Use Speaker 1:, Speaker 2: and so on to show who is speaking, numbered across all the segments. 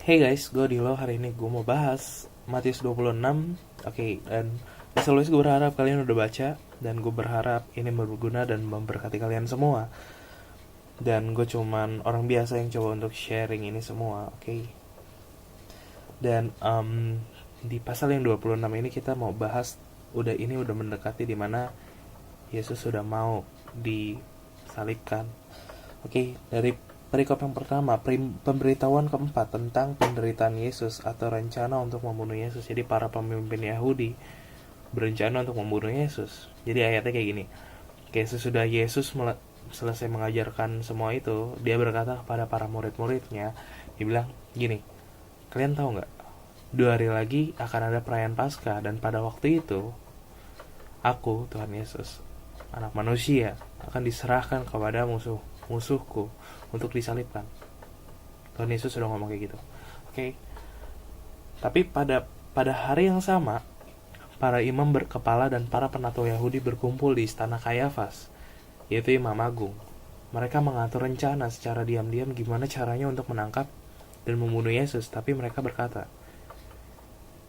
Speaker 1: Hey guys, gue Dilo. Hari ini gue mau bahas Matius 26. Oke, dan as always gue berharap kalian udah baca. Dan gue berharap ini berguna dan memberkati kalian semua. Dan gue cuman orang biasa yang coba untuk sharing ini semua, oke. Dan di pasal yang 26 ini kita mau bahas, udah mendekati dimana Yesus sudah mau disalibkan. Oke, dari perikop yang pertama, pemberitahuan keempat tentang penderitaan Yesus atau rencana untuk membunuh Yesus. Jadi para pemimpin Yahudi berencana untuk membunuh Yesus. Jadi ayatnya kayak gini. Sesudah Yesus selesai mengajarkan semua itu, dia berkata kepada para murid-muridnya, dia bilang gini, kalian tahu nggak? 2 hari lagi akan ada perayaan Paskah, dan pada waktu itu aku, Tuhan Yesus, anak manusia, akan diserahkan kepada musuhku untuk disalibkan. Tuhan Yesus sudah ngomong kayak gitu. Oke. Tapi pada hari yang sama, para imam berkepala dan para penatua Yahudi berkumpul di istana Kayafas, yaitu imam agung. Mereka mengatur rencana secara diam-diam gimana caranya untuk menangkap dan membunuh Yesus. Tapi mereka berkata,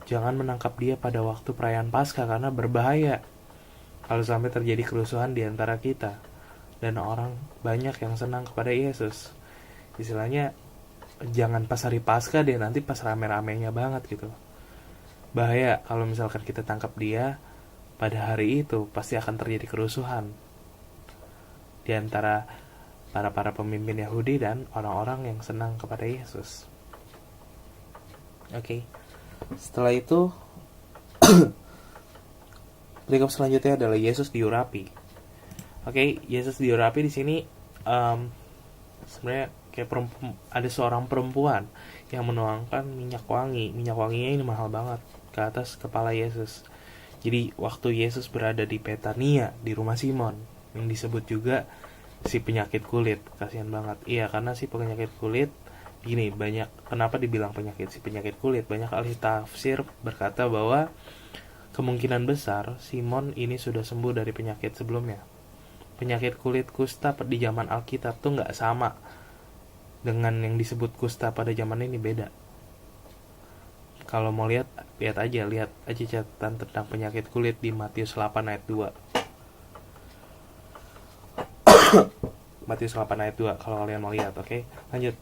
Speaker 1: jangan menangkap dia pada waktu perayaan Paskah karena berbahaya kalau sampai terjadi kerusuhan di antara kita dan orang banyak yang senang kepada Yesus. Istilahnya, jangan pas hari Paskah deh, nanti pas rame-ramenya banget gitu. Bahaya kalau misalkan kita tangkap dia pada hari itu, pasti akan terjadi kerusuhan di antara para pemimpin Yahudi dan orang-orang yang senang kepada Yesus. Oke. Setelah itu perikop selanjutnya adalah Yesus diurapi. Oke, Yesus diurapi di sini sebenarnya kayak ada seorang perempuan yang menuangkan minyak wangi. Minyak wanginya ini mahal banget ke atas kepala Yesus. Jadi waktu Yesus berada di Betania, di rumah Simon, yang disebut juga si penyakit kulit, kasihan banget. Iya, karena si penyakit kulit gini, banyak kenapa dibilang si penyakit kulit? Banyak ahli tafsir berkata bahwa kemungkinan besar Simon ini sudah sembuh dari penyakit sebelumnya. Penyakit kulit kusta di zaman Alkitab tuh nggak sama dengan yang disebut kusta pada zaman ini, beda. Kalau mau lihat aja catatan tentang penyakit kulit di Matius 8 ayat 2. Matius 8 ayat 2 kalau kalian mau lihat, oke? Lanjut.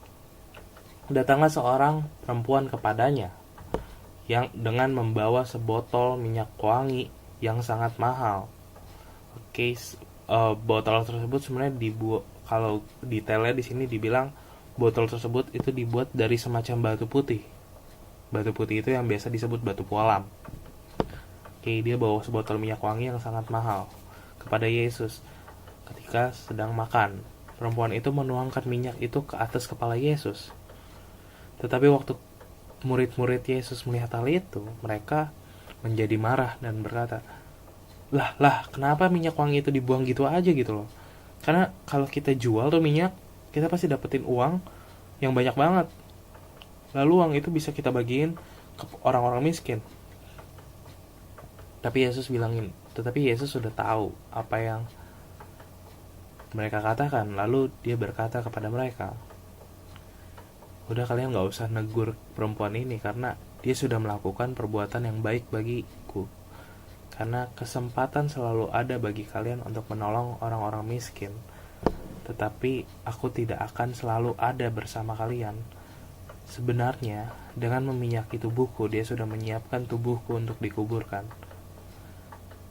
Speaker 1: Datanglah seorang perempuan kepadanya yang dengan membawa sebotol minyak wangi yang sangat mahal. Oke, botol tersebut sebenarnya dibuat, kalau detailnya di sini dibilang botol tersebut itu dibuat dari semacam batu putih. Batu putih itu yang biasa disebut batu pualam. Oke, dia bawa sebotol minyak wangi yang sangat mahal kepada Yesus ketika sedang makan. Perempuan itu menuangkan minyak itu ke atas kepala Yesus. Tetapi waktu murid-murid Yesus melihat hal itu, mereka menjadi marah dan berkata, lah, kenapa minyak wangi itu dibuang gitu aja gitu loh? Karena kalau kita jual tuh minyak, kita pasti dapetin uang yang banyak banget. Lalu uang itu bisa kita bagiin ke orang-orang miskin. Tetapi Yesus sudah tahu apa yang mereka katakan. Lalu dia berkata kepada mereka, udah, kalian gak usah negur perempuan ini karena dia sudah melakukan perbuatan yang baik bagiku. Karena kesempatan selalu ada bagi kalian untuk menolong orang-orang miskin. Tetapi aku tidak akan selalu ada bersama kalian. Sebenarnya, dengan meminyaki tubuhku, dia sudah menyiapkan tubuhku untuk dikuburkan.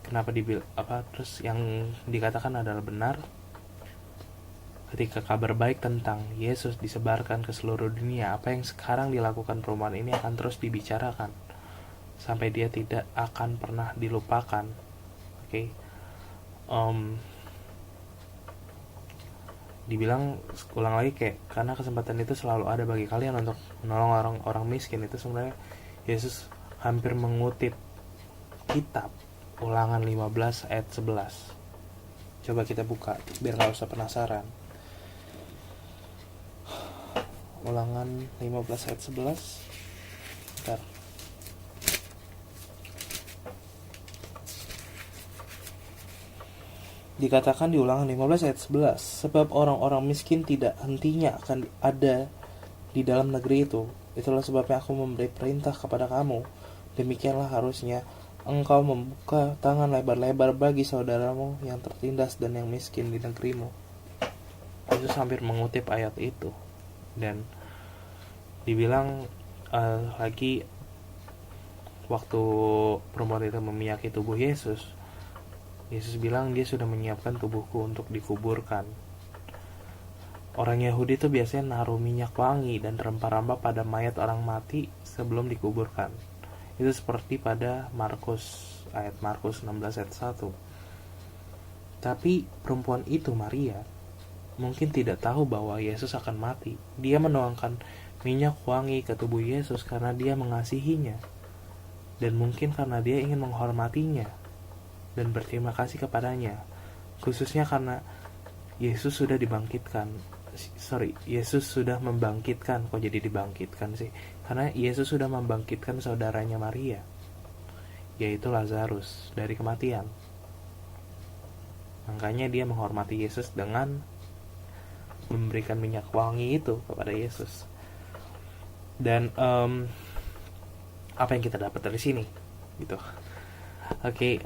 Speaker 1: Terus yang dikatakan adalah benar. Ketika kabar baik tentang Yesus disebarkan ke seluruh dunia, apa yang sekarang dilakukan perempuan ini akan terus dibicarakan sampai dia tidak akan pernah dilupakan. Oke. Dibilang ulang lagi kayak karena kesempatan itu selalu ada bagi kalian untuk menolong orang miskin. Itu sebenarnya Yesus hampir mengutip kitab Ulangan 15 ayat 11. Coba kita buka biar gak usah penasaran. Ulangan 15 ayat 11. Bentar. Dikatakan di Ulangan 15 ayat 11, sebab orang-orang miskin tidak hentinya akan ada di dalam negeri itu. Itulah sebabnya aku memberi perintah kepada kamu. Demikianlah harusnya engkau membuka tangan lebar-lebar bagi saudaramu yang tertindas dan yang miskin di negerimu. Yesus hampir mengutip ayat itu. Dan dibilang lagi waktu perempuan itu memiyaki tubuh Yesus, Yesus bilang dia sudah menyiapkan tubuhku untuk dikuburkan. Orang Yahudi itu biasanya naruh minyak wangi dan rempah-rempah pada mayat orang mati sebelum dikuburkan. Itu seperti pada ayat Markus 16 ayat 1. Tapi perempuan itu, Maria, mungkin tidak tahu bahwa Yesus akan mati. Dia menuangkan minyak wangi ke tubuh Yesus karena dia mengasihinya. Dan mungkin karena dia ingin menghormatinya dan berterima kasih kepadanya. Khususnya karena Yesus sudah membangkitkan. Kok jadi dibangkitkan sih? Karena Yesus sudah membangkitkan saudaranya Maria, yaitu Lazarus, dari kematian. Makanya dia menghormati Yesus dengan memberikan minyak wangi itu kepada Yesus. Dan apa yang kita dapat dari sini gitu. Oke,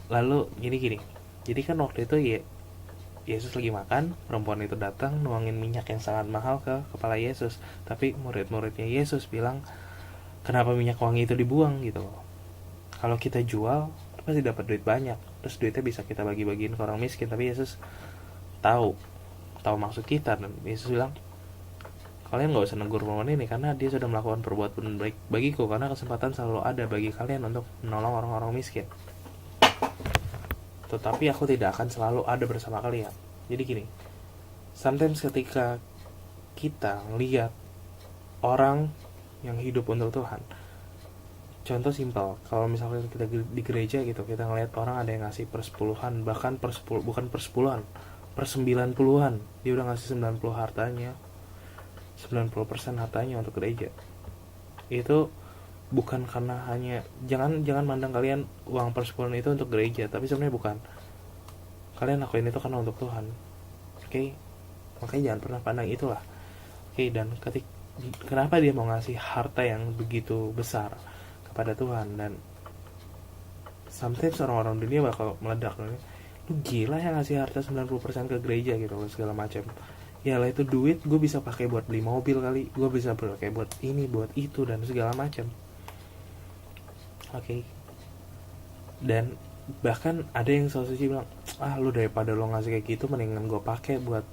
Speaker 1: lalu gini. Jadi kan waktu itu Yesus lagi makan, perempuan itu datang nuangin minyak yang sangat mahal ke kepala Yesus. Tapi murid-muridnya Yesus bilang, kenapa minyak wangi itu dibuang gitu loh. Kalau kita jual, pasti dapat duit banyak. Terus duitnya bisa kita bagi-bagiin ke orang miskin. Tapi Yesus tahu maksud kita, dan Yesus bilang, kalian gak usah negur perempuan ini karena dia sudah melakukan perbuatan baik bagiku, karena kesempatan selalu ada bagi kalian untuk menolong orang-orang miskin. Tetapi aku tidak akan selalu ada bersama kalian. Jadi gini, sometimes ketika kita ngelihat orang yang hidup untuk Tuhan, contoh simpel, kalau misalnya kita di gereja gitu, kita ngelihat orang ada yang ngasih persepuluhan, bahkan bukan persepuluhan, per-90-an, dia udah ngasih 90 hartanya, 90% hartanya untuk gereja. Itu bukan karena hanya, jangan mandang kalian uang persepuluhan itu untuk gereja, tapi sebenarnya bukan. Kalian lakuin itu karena untuk Tuhan. Oke? Makanya jangan pernah pandang itulah. Oke, dan kenapa dia mau ngasih harta yang begitu besar kepada Tuhan? Dan sometimes orang-orang dunia bakal meledak, lu gila ya ngasih harta 90% ke gereja gitu, segala macam. Ya lah, itu duit gue bisa pakai buat beli mobil kali, gue bisa pakai buat ini, buat itu, dan segala macam. Oke. Dan bahkan ada yang solusi bilang, lu daripada lo ngasih kayak gitu, mendingan gue pakai buat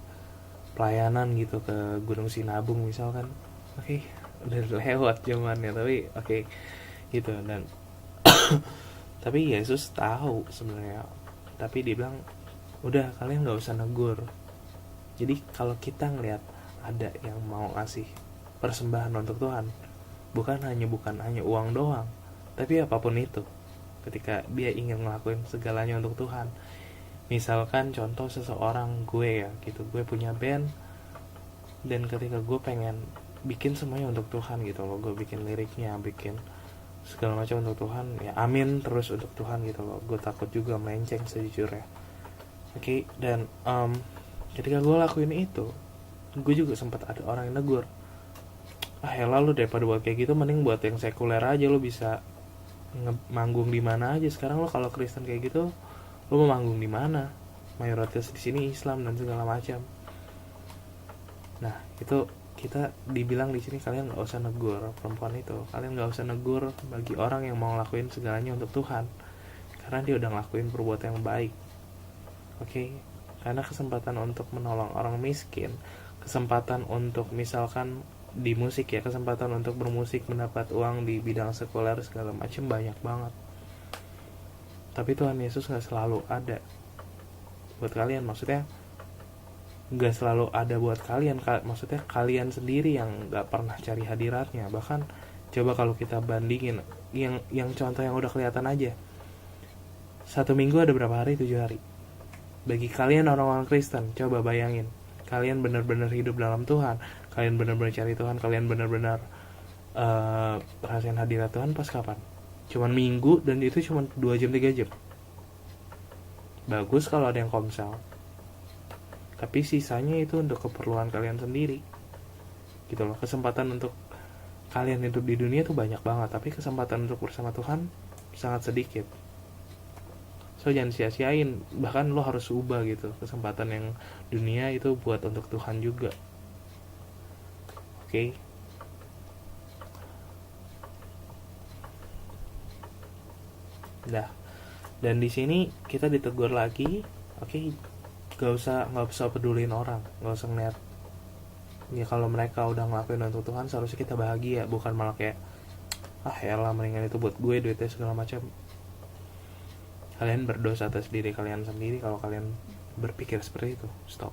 Speaker 1: pelayanan gitu ke Gunung Sinabung misalkan. Oke, udah lewat zamannya, tapi oke, gitu. Dan tapi Yesus tahu sebenarnya, tapi dia bilang, udah, kalian nggak usah negur. Jadi kalau kita ngelihat ada yang mau ngasih persembahan untuk Tuhan, bukan hanya uang doang, tapi apapun itu, ketika dia ingin ngelakuin segalanya untuk Tuhan. Misalkan contoh seseorang, gue ya gitu, gue punya band, dan ketika gue pengen bikin semuanya untuk Tuhan gitu loh, gue bikin liriknya, bikin segala macam untuk Tuhan, ya amin terus untuk Tuhan gitu loh. Gue takut juga melenceng sejujurnya. Oke, dan ketika gue lakuin itu, gue juga sempat ada orang yang negur, elah lu daripada buat kayak gitu, mending buat yang sekuler aja, lu bisa manggung di mana aja. Sekarang lo kalau Kristen kayak gitu, lo mau manggung di mana? Mayoritas di sini Islam dan segala macam. Nah, itu kita dibilang di sini, kalian nggak usah negur perempuan itu, kalian nggak usah negur bagi orang yang mau ngelakuin segalanya untuk Tuhan, karena dia udah ngelakuin perbuatan yang baik. Oke? Karena kesempatan untuk menolong orang miskin, kesempatan untuk misalkan di musik ya, kesempatan untuk bermusik, mendapat uang di bidang sekuler segala macam banyak banget. Tapi Tuhan Yesus gak selalu ada buat kalian. Maksudnya gak selalu ada buat kalian. Maksudnya kalian sendiri yang gak pernah cari hadiratnya. Bahkan coba kalau kita bandingin yang contoh yang udah kelihatan aja, 1 minggu ada berapa hari? 7 hari. Bagi kalian orang-orang Kristen, coba bayangin, kalian benar-benar hidup dalam Tuhan, kalian benar-benar cari Tuhan, kalian benar-benar rasain hadirat Tuhan pas kapan? Cuman minggu, dan itu cuma 2 jam 3 jam. Bagus kalau ada yang komsel, tapi sisanya itu untuk keperluan kalian sendiri gitu loh. Kesempatan untuk kalian hidup di dunia tuh banyak banget, tapi kesempatan untuk bersama Tuhan sangat sedikit. So jangan sia-siain, bahkan lo harus ubah gitu kesempatan yang dunia itu buat untuk Tuhan juga. Oke. Dah. Dan di sini kita ditegur lagi, oke, nggak usah pedulin orang, nggak usah ngeliat. Ya kalau mereka udah ngelakuin untuk Tuhan, seharusnya kita bahagia, bukan malah kayak elah mendingan itu buat gue duitnya segala macam. Kalian berdosa atas diri kalian sendiri kalau kalian berpikir seperti itu. Stop.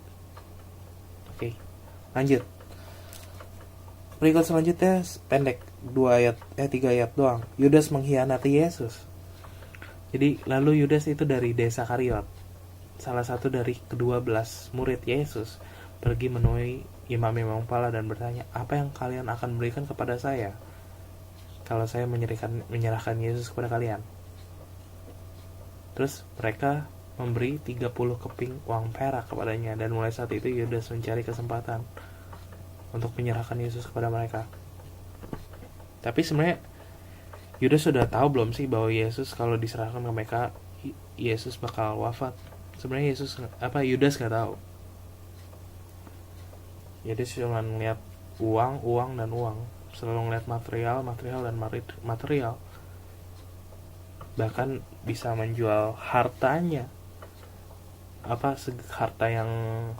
Speaker 1: Oke, lanjut. Berikut selanjutnya pendek, 3 ayat doang. Yudas mengkhianati Yesus. Jadi lalu Yudas itu dari desa Kariot, salah satu dari ke-12 murid Yesus, pergi menemui imam-imam kepala dan bertanya, apa yang kalian akan berikan kepada saya kalau saya menyerahkan Yesus kepada kalian? Terus mereka memberi 30 keping uang perak kepadanya, dan mulai saat itu Yudas mencari kesempatan untuk menyerahkan Yesus kepada mereka. Tapi sebenarnya Yudas sudah tahu belum sih bahwa Yesus kalau diserahkan ke mereka, Yesus bakal wafat? Sebenarnya Yudas nggak tahu. Yudas cuma ngeliat uang dan uang, selalu ngeliat material dan material. Bahkan bisa menjual hartanya, harta yang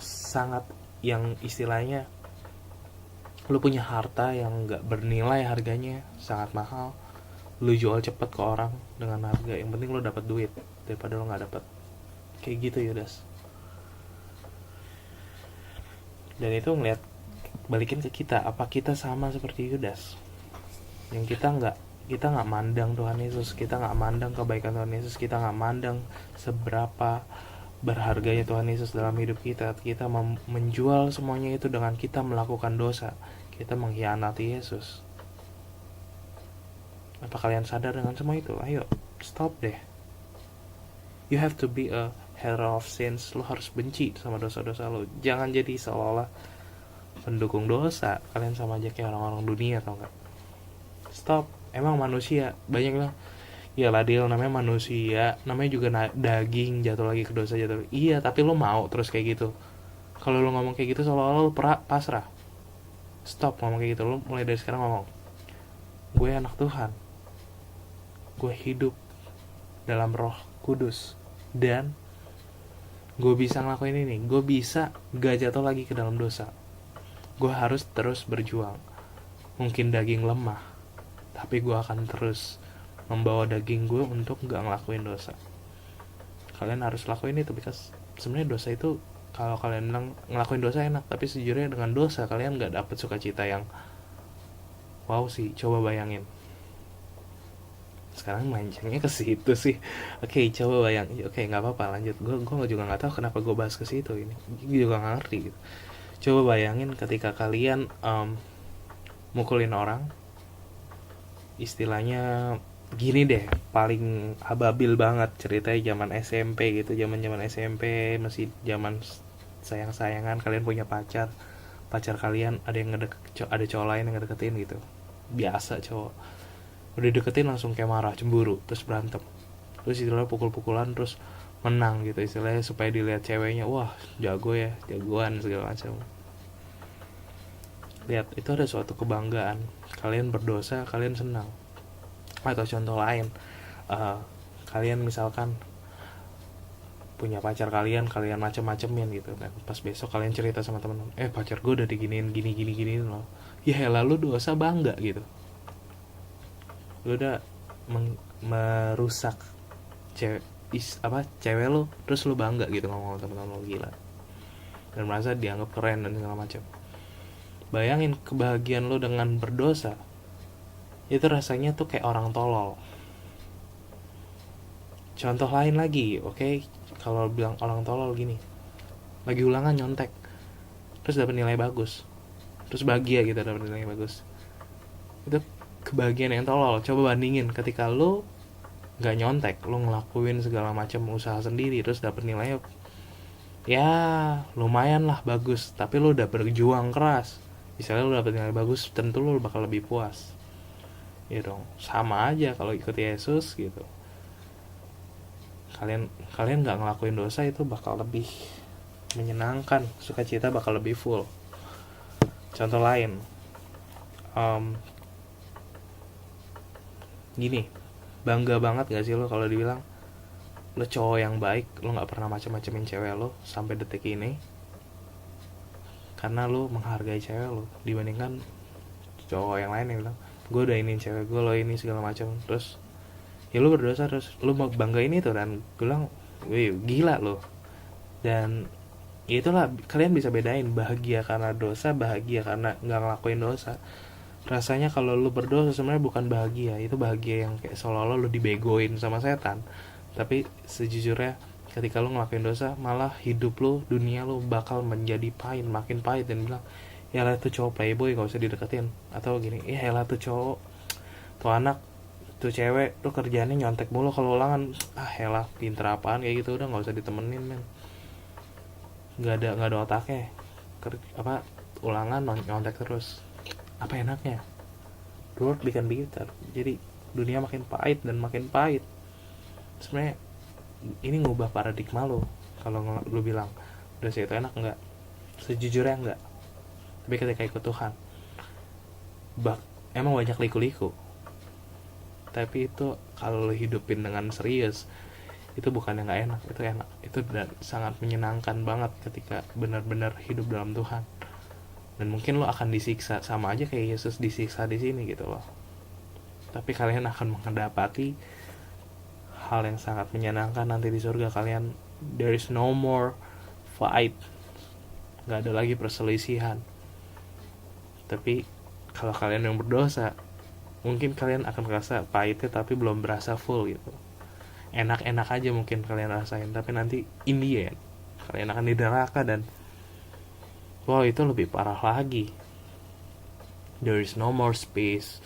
Speaker 1: sangat, yang istilahnya lu punya harta yang gak bernilai harganya, sangat mahal, lu jual cepet ke orang dengan harga, yang penting lu dapat duit daripada lu gak dapat. Kayak gitu Yudas. Dan itu balikin ke kita, apa kita sama seperti Yudas, yang kita nggak mandang Tuhan Yesus, kita nggak mandang kebaikan Tuhan Yesus, kita nggak mandang seberapa berharganya Tuhan Yesus dalam hidup kita. Kita menjual semuanya itu dengan kita melakukan dosa, kita mengkhianati Yesus. Apa kalian sadar dengan semua itu? Ayo, stop deh. You have to be a hero of sins. Lo harus benci sama dosa-dosa lo. Jangan jadi seolah-olah pendukung dosa. Kalian sama aja kayak orang-orang dunia, tau gak? Stop. Emang manusia, banyak bilang, ya lah Dil, namanya manusia, namanya juga daging, jatuh lagi ke dosa, jatuh. Iya, tapi lo mau terus kayak gitu. Kalau lo ngomong kayak gitu seolah-olah lo pasrah. Stop ngomong kayak gitu. Lo mulai dari sekarang ngomong, gue anak Tuhan, gue hidup dalam Roh Kudus, dan gue bisa ngelakuin ini, gue bisa gak jatuh lagi ke dalam dosa. Gue harus terus berjuang. Mungkin daging lemah, tapi gue akan terus membawa daging gue untuk gak ngelakuin dosa. Kalian harus lakuin itu, because sebenarnya dosa itu, kalau kalian bilang ngelakuin dosa enak, tapi sejujurnya dengan dosa kalian gak dapet sukacita yang wow sih. Coba bayangin. Sekarang mancingnya ke situ sih. Oke, coba bayangin. Oke, nggak apa-apa, lanjut. Gue juga nggak tahu kenapa gue bahas ke situ ini. Gue juga nggak ngerti gitu. Coba bayangin ketika kalian mukulin orang, istilahnya gini deh, paling ababil banget ceritanya zaman SMP gitu, zaman SMP masih zaman sayang-sayangan, kalian punya pacar kalian ada cowok lain yang ngedeketin gitu, biasa cowok udah deketin langsung kayak marah, cemburu, terus berantem, terus istilahnya pukul-pukulan, terus menang gitu istilahnya, supaya dilihat ceweknya, wah jago ya, jagoan segala macam. Lihat, itu ada suatu kebanggaan, kalian berdosa, kalian senang. Atau contoh lain, kalian misalkan punya pacar kalian macem-macemin gitu kan, pas besok kalian cerita sama temen, pacar gue udah diginiin gini loh, ya lalu dosa bangga gitu, lu udah merusak cewek lo, terus lu bangga gitu ngomong temen-temen lo, gila, dan merasa dianggap keren dan segala macam. Bayangin kebahagiaan lo dengan berdosa, itu rasanya tuh kayak orang tolol. Contoh lain lagi, oke? Kalau bilang orang tolol gini, lagi ulangan nyontek, terus dapat nilai bagus, terus bahagia gitu dapat nilai bagus, itu kebahagiaan yang tolol. Coba bandingin ketika lo nggak nyontek, lo ngelakuin segala macam usaha sendiri, terus dapat nilai ya lumayan lah bagus, tapi lo udah berjuang keras, Misalnya lu dapet nilai bagus, tentu lu bakal lebih puas. Ya dong, sama aja kalau ikut Yesus gitu. Kalian nggak ngelakuin dosa itu bakal lebih menyenangkan, sukacita bakal lebih full. Contoh lain, gini, bangga banget gak sih lo kalau dibilang lo cowok yang baik, lo nggak pernah macem-macemin cewek lo sampai detik ini, karena lo menghargai cewek lo dibandingkan cowok yang lain yang bilang gue udah ini cewek gue, lo ini segala macam, terus ya lo berdosa, terus lo mau banggain itu. Dan gue bilang, wih gila lo. Dan ya itulah, kalian bisa bedain bahagia karena dosa, bahagia karena nggak ngelakuin dosa. Rasanya kalau lu berdosa sebenarnya bukan bahagia, itu bahagia yang kayak seolah-olah lu dibegoin sama setan. Tapi sejujurnya ketika lu ngelakuin dosa, malah hidup lu, dunia lu bakal menjadi pahit, makin pahit. Dan bilang, ya lah tuh cowok playboy gak usah dideketin. Atau gini, ya lah tuh cowok, tuh anak, tuh cewek tuh kerjaannya nyontek mulu kalau ulangan, lah pinter apaan kayak gitu, udah gak usah ditemenin men, nggak ada otaknya, ulangan nyontek terus, apa enaknya. The world become bitter. Jadi dunia makin pahit dan makin pahit. Sebenarnya ini ngubah paradigma lo. Kalau lu bilang dosa itu enak, enggak, sejujurnya enggak. Tapi ketika ikut Tuhan, emang banyak liku-liku, tapi itu kalau lu hidupin dengan serius, itu bukan yang nggak enak, itu enak, itu dan sangat menyenangkan banget ketika benar-benar hidup dalam Tuhan. Dan mungkin lo akan disiksa sama aja kayak Yesus disiksa di sini gitu loh, tapi kalian akan mendapati hal yang sangat menyenangkan nanti di surga kalian. There is no more fight, nggak ada lagi perselisihan. Tapi kalau kalian yang berdosa, mungkin kalian akan merasa pahitnya tapi belum berasa full gitu. Enak-enak aja mungkin kalian rasain, tapi nanti in the end kalian akan di neraka. Dan wow, itu lebih parah lagi. There is no more space,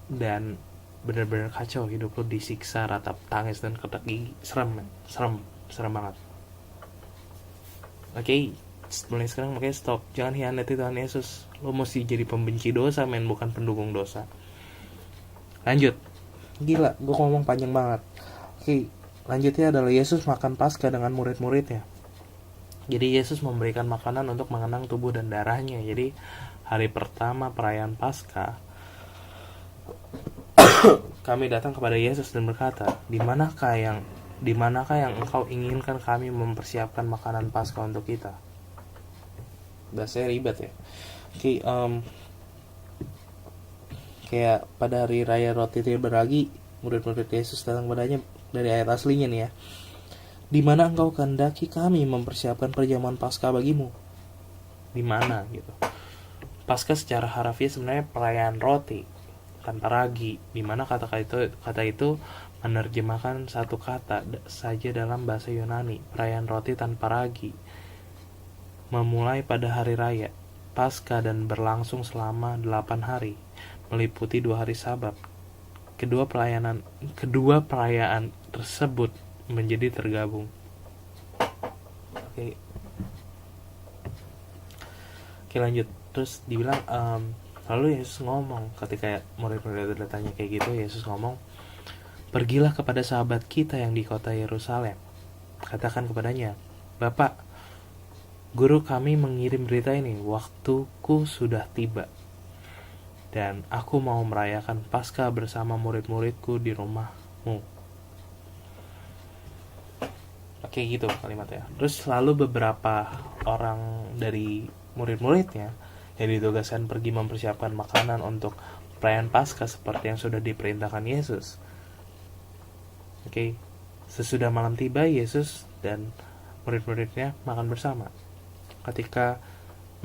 Speaker 1: dan benar-benar kacau, hidup lo disiksa, ratap tangis dan ketak gigi. Serem banget. Oke, mulai sekarang makanya stop, jangan hianati Tuhan Yesus. Lo mesti jadi pembenci dosa men, bukan pendukung dosa. Lanjut, gila gue ngomong panjang banget. Oke, lanjutnya adalah Yesus makan Paskah dengan murid-muridnya. Jadi Yesus memberikan makanan untuk mengenang tubuh dan darahnya. Jadi hari pertama perayaan Paskah, kami datang kepada Yesus dan berkata, di manakah yang engkau inginkan kami mempersiapkan makanan Paskah untuk kita? Bahasanya ribet ya. Oke, kayak pada hari raya roti tidak berbagi, murid-murid Yesus datang padanya, dari ayat aslinya nih ya, di mana engkau kehendaki kami mempersiapkan perjamuan Paskah bagimu? Di mana gitu. Paskah secara harafiah sebenarnya perayaan roti tanpa ragi, di mana kata itu menerjemahkan satu kata saja dalam bahasa Yunani, perayaan roti tanpa ragi, memulai pada hari raya Paskah dan berlangsung selama 8 hari, meliputi 2 hari Sabat. Kedua perayaan tersebut menjadi tergabung. Oke, lanjut. Terus dibilang, lalu Yesus ngomong, ketika murid-murid tanya kayak gitu, Yesus ngomong, pergilah kepada sahabat kita yang di kota Yerusalem, katakan kepadanya, Bapak, guru kami mengirim berita ini, waktuku sudah tiba, dan aku mau merayakan Paskah bersama murid-muridku di rumahmu. Oke, gitu kalimatnya. Terus lalu beberapa orang dari murid-muridnya yang ditugaskan pergi mempersiapkan makanan untuk perayaan Paskah seperti yang sudah diperintahkan Yesus. Oke, sesudah malam tiba, Yesus dan murid-muridnya makan bersama. Ketika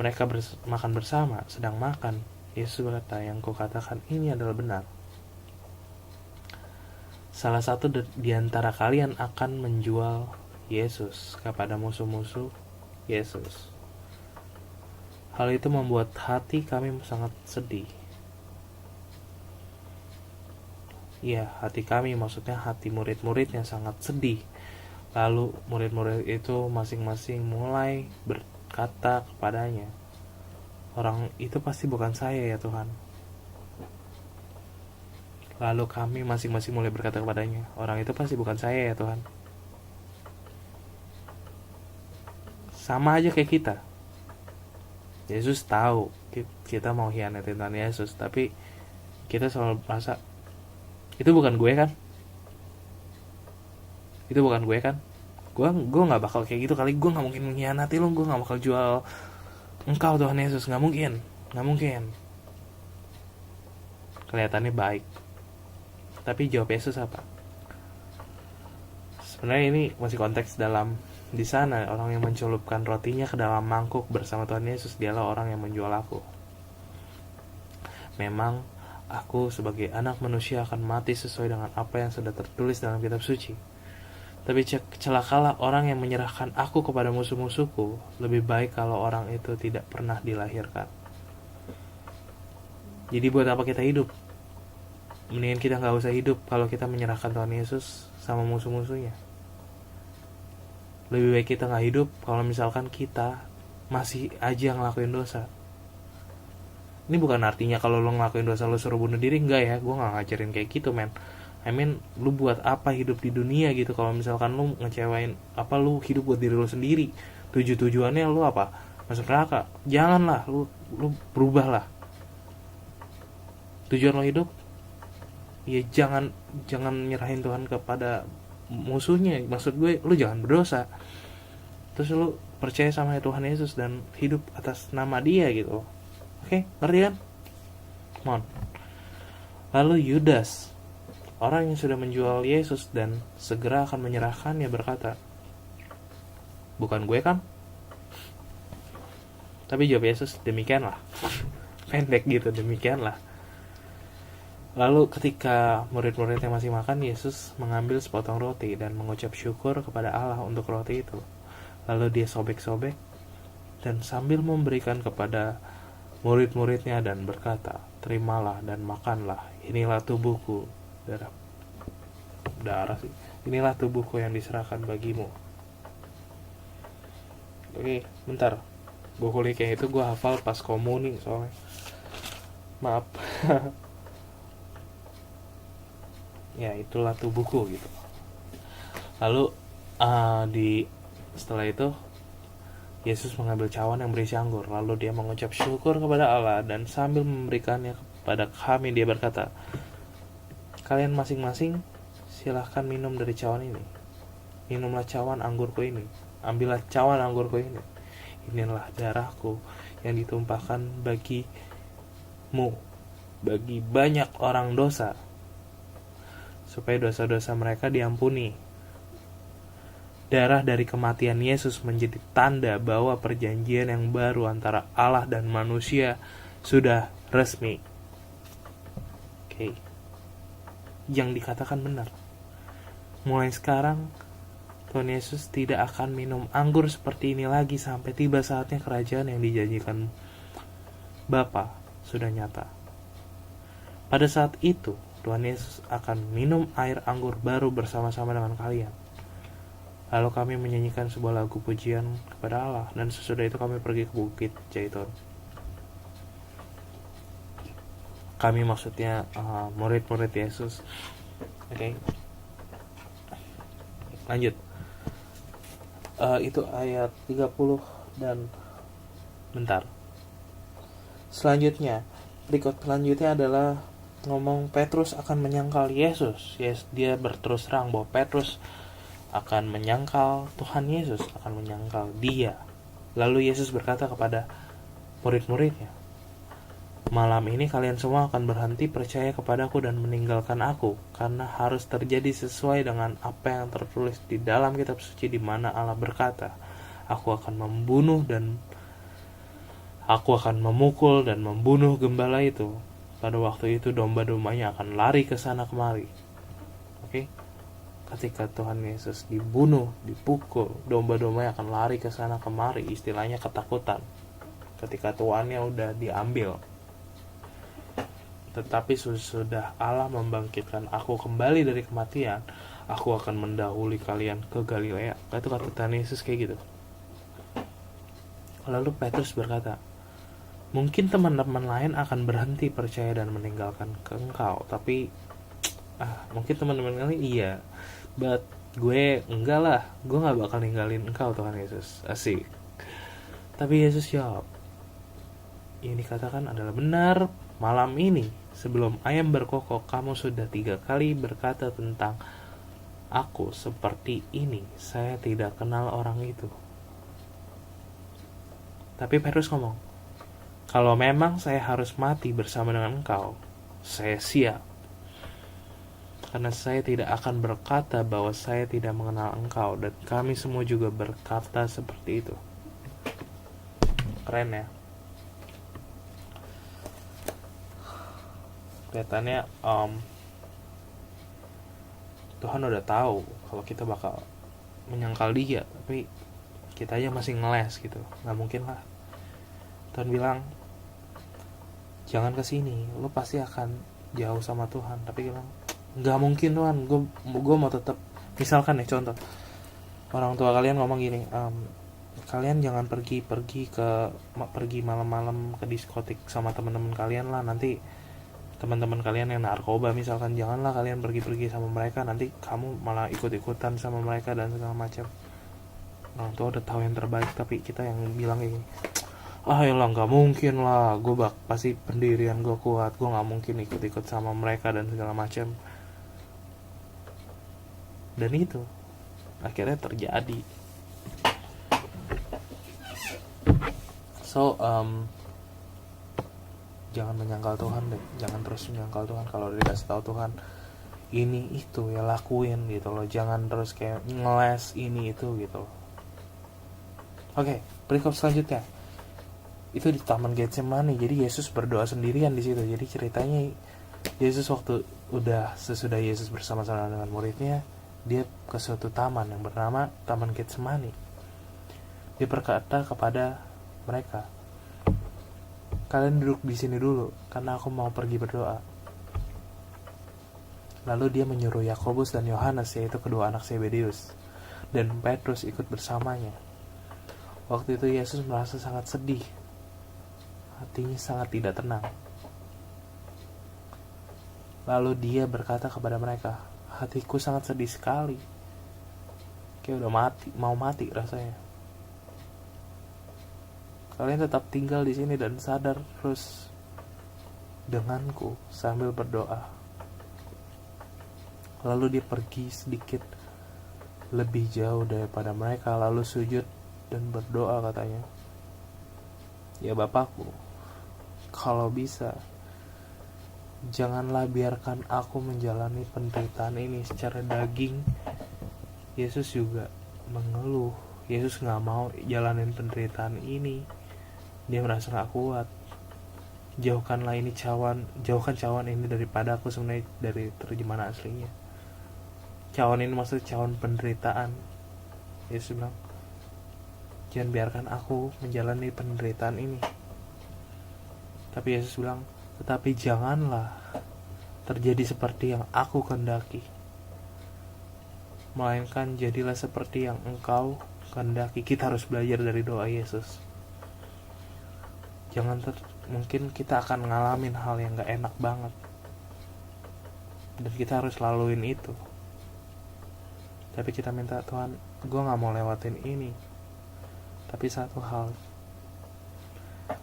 Speaker 1: mereka makan bersama, sedang makan, Yesus berkata, yang kukatakan ini adalah benar. Salah satu di antara kalian akan menjual Yesus kepada musuh-musuh Yesus. Hal itu membuat hati kami sangat sedih. Ya, hati kami maksudnya hati murid-muridnya sangat sedih. Lalu murid-murid itu masing-masing mulai berkata kepadanya, orang itu pasti bukan saya ya Tuhan. Lalu kami masing-masing mulai berkata kepadanya, orang itu pasti bukan saya ya Tuhan. Sama aja kayak kita. Yesus tahu kita mau hianatin Tuhan Yesus, tapi kita selalu merasa itu bukan gue kan, itu bukan gue kan, gue nggak bakal kayak gitu kali, gue nggak mungkin mengkhianati lo, gue nggak bakal jual engkau Tuhan Yesus, nggak mungkin. Kelihatannya baik, tapi jawab Yesus apa? Sebenarnya ini masih konteks dalam di sana orang yang mencelupkan rotinya ke dalam mangkuk bersama Tuhan Yesus, dialah orang yang menjual aku. Memang aku sebagai anak manusia akan mati sesuai dengan apa yang sudah tertulis dalam kitab suci. Tapi celakalah orang yang menyerahkan aku kepada musuh-musuhku. Lebih baik kalau orang itu tidak pernah dilahirkan. Jadi buat apa kita hidup? Mendingan kita gak usah hidup kalau kita menyerahkan Tuhan Yesus sama musuh-musuhnya. Lebih baik kita gak hidup kalau misalkan kita masih aja ngelakuin dosa. Ini bukan artinya kalau lo ngelakuin dosa lo suruh bunuh diri, enggak ya. Gue gak ngajarin kayak gitu, men. I mean, lu buat apa hidup di dunia gitu kalau misalkan lu ngecewain, apa lu hidup buat diri lu sendiri. Tujuannya lu apa? Masuk neraka. Janganlah, lu berubahlah. Tujuan lo hidup ya jangan nyerahin Tuhan kepada musuhnya. Maksud gue, lu jangan berdosa. Terus lu percaya sama Tuhan Yesus dan hidup atas nama Dia gitu. Oke, ngerti kan? Come on. Lalu Yudas, orang yang sudah menjual Yesus dan segera akan menyerahkannya, berkata, bukan gue kan? Tapi jawab Yesus, demikianlah. Pendek gitu, demikianlah. Lalu ketika murid-muridnya masih makan, Yesus mengambil sepotong roti dan mengucap syukur kepada Allah untuk roti itu. Lalu dia sobek-sobek dan sambil memberikan kepada murid-muridnya dan berkata, terimalah dan makanlah, inilah tubuhku. Darah sih. Inilah tubuhku yang diserahkan bagimu. Oke, bentar. Gue kulik kayak itu gue hafal pas komuni soalnya. Maaf. Ya, itulah tubuhku gitu. Lalu setelah itu Yesus mengambil cawan yang berisi anggur, lalu dia mengucap syukur kepada Allah dan sambil memberikannya kepada kami dia berkata, kalian masing-masing silahkan minum dari cawan ini. Minumlah cawan anggurku ini. Ambillah cawan anggurku ini. Inilah darahku yang ditumpahkan bagimu, bagi banyak orang dosa, supaya dosa-dosa mereka diampuni. Darah dari kematian Yesus menjadi tanda bahwa perjanjian yang baru antara Allah dan manusia sudah resmi. Oke. Yang dikatakan benar. Mulai sekarang Tuhan Yesus tidak akan minum anggur seperti ini lagi sampai tiba saatnya kerajaan yang dijanjikan Bapa sudah nyata. Pada saat itu Tuhan Yesus akan minum air anggur baru bersama-sama dengan kalian. Lalu kami menyanyikan sebuah lagu pujian kepada Allah, dan sesudah itu kami pergi ke Bukit Zaitun. Kami maksudnya murid-murid Yesus. Oke. Lanjut. Itu ayat 30 dan bentar. Selanjutnya, berikut selanjutnya adalah ngomong Petrus akan menyangkal Yesus. Dia berterus terang bahwa Petrus akan menyangkal Tuhan Yesus, akan menyangkal dia. Lalu Yesus berkata kepada murid-muridnya, malam ini kalian semua akan berhenti percaya kepadaku dan meninggalkan aku, karena harus terjadi sesuai dengan apa yang tertulis di dalam kitab suci, di mana Allah berkata, aku akan memukul dan membunuh gembala itu. Pada waktu itu domba-dombanya akan lari ke sana kemari. Oke? Ketika Tuhan Yesus dibunuh, dipukul, domba-dombanya akan lari ke sana kemari, istilahnya ketakutan. Ketika tuannya udah diambil. Tetapi sudah Allah membangkitkan aku kembali dari kematian, aku akan mendahului kalian ke Galilea. Itu kata Tuhan Yesus kayak gitu. Lalu Petrus berkata, mungkin teman-teman lain akan berhenti percaya dan meninggalkan ke engkau, tapi mungkin teman-teman kalian iya, but gue enggak lah, gue gak bakal ninggalin engkau Tuhan Yesus. Asik. Tapi Yesus jawab, yang dikatakan adalah benar. Malam ini sebelum ayam berkokok, kamu sudah 3 kali berkata tentang aku seperti ini, saya tidak kenal orang itu. Tapi Petrus ngomong, kalau memang saya harus mati bersama dengan engkau, saya siap. Karena saya tidak akan berkata bahwa saya tidak mengenal engkau. Dan kami semua juga berkata seperti itu. Keren ya. Kelihatannya Tuhan udah tahu kalau kita bakal menyangkal dia, tapi kita aja masih ngeles gitu. Gak mungkin lah. Tuhan bilang, jangan kesini, lo pasti akan jauh sama Tuhan. Tapi bilang, nggak mungkin Tuhan, gue mau tetap. Misalkan nih contoh, orang tua kalian ngomong gini, kalian jangan pergi malam-malam ke diskotik sama teman-teman kalian lah, nanti teman-teman kalian yang narkoba misalkan, janganlah kalian pergi sama mereka, nanti kamu malah ikut-ikutan sama mereka dan segala macam. Orang tua udah tahu yang terbaik, tapi kita yang bilang ini, yalah nggak mungkin lah, gue pasti pendirian gue kuat, gue nggak mungkin ikut-ikut sama mereka dan segala macam. Dan itu akhirnya terjadi. So jangan menyangkal Tuhan deh, jangan terus menyangkal Tuhan. Kalau dikasih tahu Tuhan ini itu ya lakuin gitu loh, jangan terus kayak ngeles ini itu gitu loh. Oke, perikop selanjutnya itu di Taman Getsemani. Jadi Yesus berdoa sendirian di situ. Jadi ceritanya Yesus waktu sesudah Yesus bersama-sama dengan muridnya, dia ke suatu taman yang bernama Taman Getsemani. Dia berkata kepada mereka, kalian duduk di sini dulu karena aku mau pergi berdoa. Lalu dia menyuruh Yakobus dan Yohanes, yaitu kedua anak Zebedeus, dan Petrus ikut bersamanya. Waktu itu Yesus merasa sangat sedih, hatinya sangat tidak tenang. Lalu dia berkata kepada mereka, hatiku sangat sedih sekali, kayak udah mau mati rasanya. Kalian tetap tinggal di sini dan sadar terus denganku sambil berdoa. Lalu dia pergi sedikit lebih jauh daripada mereka, lalu sujud dan berdoa katanya, ya Bapakku, kalau bisa janganlah biarkan aku menjalani penderitaan ini secara daging. Yesus juga mengeluh, Yesus gak mau jalanin penderitaan ini, dia merasa gak kuat. Jauhkan cawan ini daripada aku. Sebenarnya dari terjemahan aslinya, cawan ini maksudnya cawan penderitaan. Yesus bilang, jangan biarkan aku menjalani penderitaan ini. Tapi Yesus bilang, tetapi janganlah terjadi seperti yang aku kehendaki, melainkan jadilah seperti yang engkau kehendaki. Kita harus belajar dari doa Yesus. Mungkin kita akan ngalamin hal yang gak enak banget, dan kita harus laluin itu. Tapi kita minta, Tuhan, gue gak mau lewatin ini. Tapi satu hal,